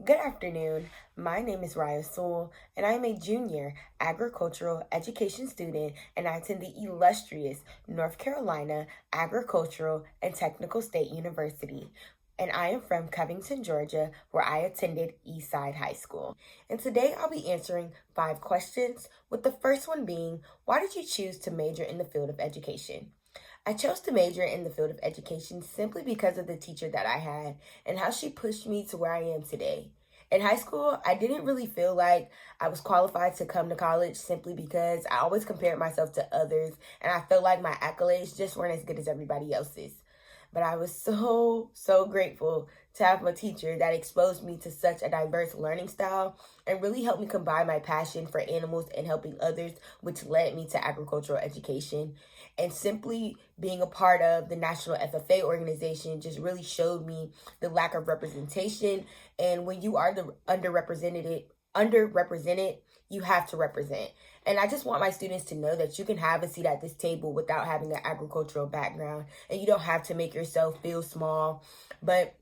Good afternoon. My name is Ryah Sewell, and I am a junior agricultural education student, and I attend the illustrious North Carolina Agricultural and Technical State University. And I am from Covington, Georgia, where I attended Eastside High School. And today I'll be answering 5 questions, with the first one being, why did you choose to major in the field of education? I chose to major in the field of education simply because of the teacher that I had and how she pushed me to where I am today. In high school, I didn't really feel like I was qualified to come to college simply because I always compared myself to others and I felt like my accolades just weren't as good as everybody else's. But I was so grateful to have a teacher that exposed me to such a diverse learning style and really helped me combine my passion for animals and helping others, which led me to agricultural education. And simply being a part of the National FFA organization just really showed me the lack of representation. And when you are the underrepresented, you have to represent. And I just want my students to know that you can have a seat at this table without having an agricultural background, and you don't have to make yourself feel small, but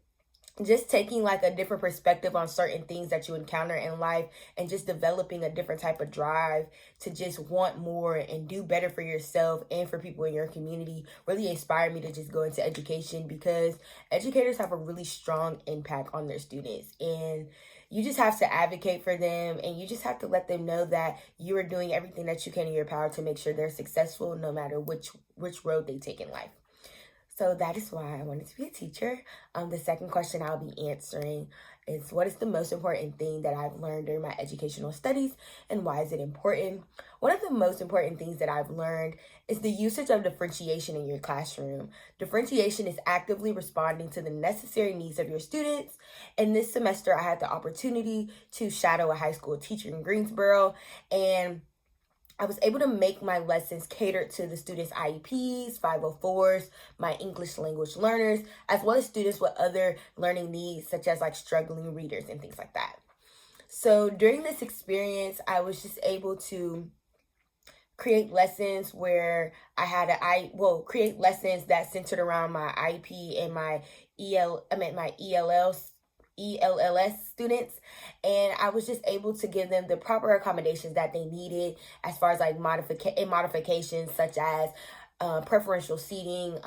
just taking like a different perspective on certain things that you encounter in life and just developing a different type of drive to just want more and do better for yourself and for people in your community really inspired me to just go into education, because educators have a really strong impact on their students, and you just have to advocate for them, and you just have to let them know that you are doing everything that you can in your power to make sure they're successful no matter which road they take in life. So that is why I wanted to be a teacher. The second question I'll be answering is, what is the most important thing that I've learned during my educational studies, and why is it important? One of the most important things that I've learned is the usage of differentiation in your classroom. Differentiation is actively responding to the necessary needs of your students. And this semester, I had the opportunity to shadow a high school teacher in Greensboro, and I was able to make my lessons catered to the students' IEPs, 504s, my English language learners, as well as students with other learning needs, such as like struggling readers and things like that. So during this experience, I was just able to create lessons where create lessons that centered around my IEP and my my ELLS students, and I was just able to give them the proper accommodations that they needed as far as like modifications such as preferential seating,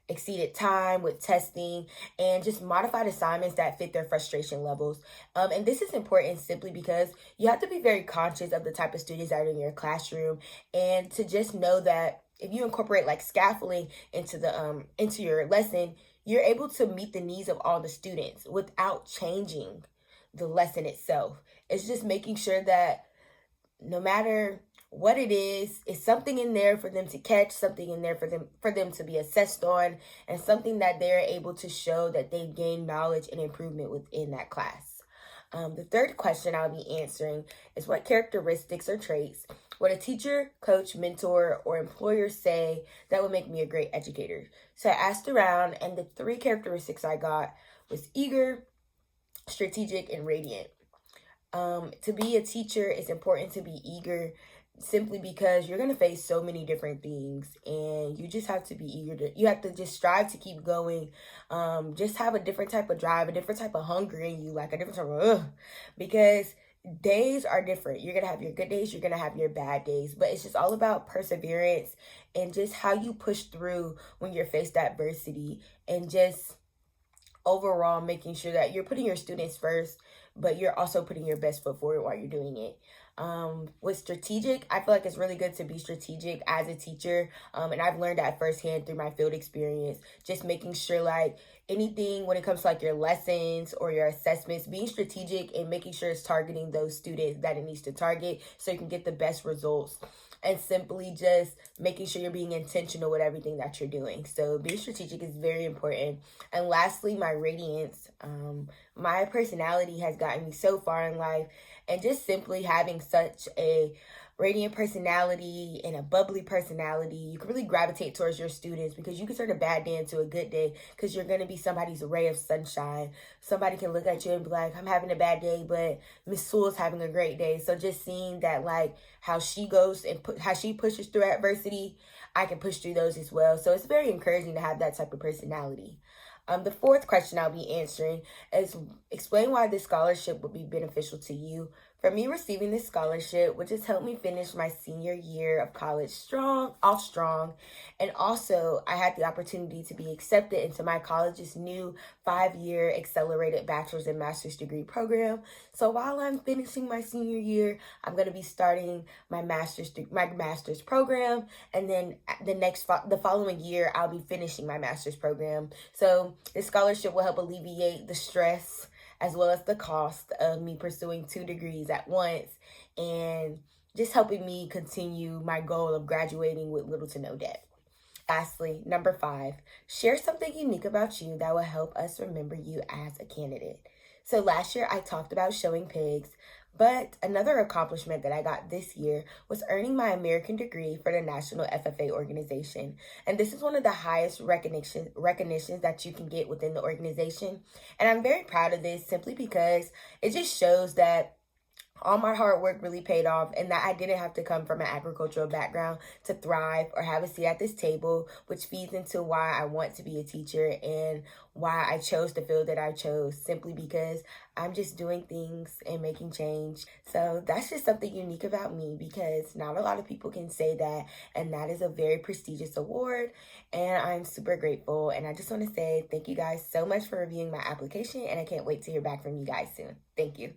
exceeded time with testing, and just modified assignments that fit their frustration levels. And this is important simply because you have to be very conscious of the type of students that are in your classroom, and to just know that if you incorporate like scaffolding into your lesson, you're able to meet the needs of all the students without changing the lesson itself. It's just making sure that no matter what it is, it's something in there for them to catch, something in there for them to be assessed on, and something that they're able to show that they've gained knowledge and improvement within that class. The third question I'll be answering is, what characteristics or traits would a teacher, coach, mentor, or employer say that would make me a great educator? So I asked around, and the 3 characteristics I got was eager, strategic, and radiant. To be a teacher, it's important to be eager, simply because you're going to face so many different things, and you just have to be you have to just strive to keep going. Just have a different type of drive, a different type of hunger in you, like a different type of, because days are different. You're going to have your good days, you're going to have your bad days, but it's just all about perseverance and just how you push through when you're faced adversity, and just overall making sure that you're putting your students first, but you're also putting your best foot forward while you're doing it. With strategic, I feel like it's really good to be strategic as a teacher. And I've learned that firsthand through my field experience, just making sure like anything when it comes to like your lessons or your assessments, being strategic and making sure it's targeting those students that it needs to target so you can get the best results. And simply just making sure you're being intentional with everything that you're doing. So being strategic is very important. And lastly, my radiance. My personality has gotten me so far in life, and just simply having such a radiant personality and a bubbly personality, you can really gravitate towards your students, because you can turn a bad day into a good day, because you're going to be somebody's ray of sunshine. Somebody can look at you and be like, I'm having a bad day, but Miss Sewell's having a great day. So just seeing that, like how she goes and how she pushes through adversity, I can push through those as well. So it's very encouraging to have that type of personality. The fourth question I'll be answering is explain why this scholarship would be beneficial to you. For me, receiving this scholarship would just help me finish my senior year of college strong. And also, I had the opportunity to be accepted into my college's new 5-year accelerated bachelor's and master's degree program. So while I'm finishing my senior year, I'm going to be starting my master's program, and then the following year I'll be finishing my master's program. So this scholarship will help alleviate the stress as well as the cost of me pursuing 2 degrees at once, and just helping me continue my goal of graduating with little to no debt. Lastly, number 5, share something unique about you that will help us remember you as a candidate. So last year I talked about showing pigs, but another accomplishment that I got this year was earning my American degree for the National FFA organization. And this is one of the highest recognitions that you can get within the organization. And I'm very proud of this simply because it just shows that all my hard work really paid off, and that I didn't have to come from an agricultural background to thrive or have a seat at this table, which feeds into why I want to be a teacher and why I chose the field that I chose, simply because I'm just doing things and making change. So that's just something unique about me, because not a lot of people can say that, and that is a very prestigious award, and I'm super grateful. And I just want to say thank you guys so much for reviewing my application, and I can't wait to hear back from you guys soon. Thank you.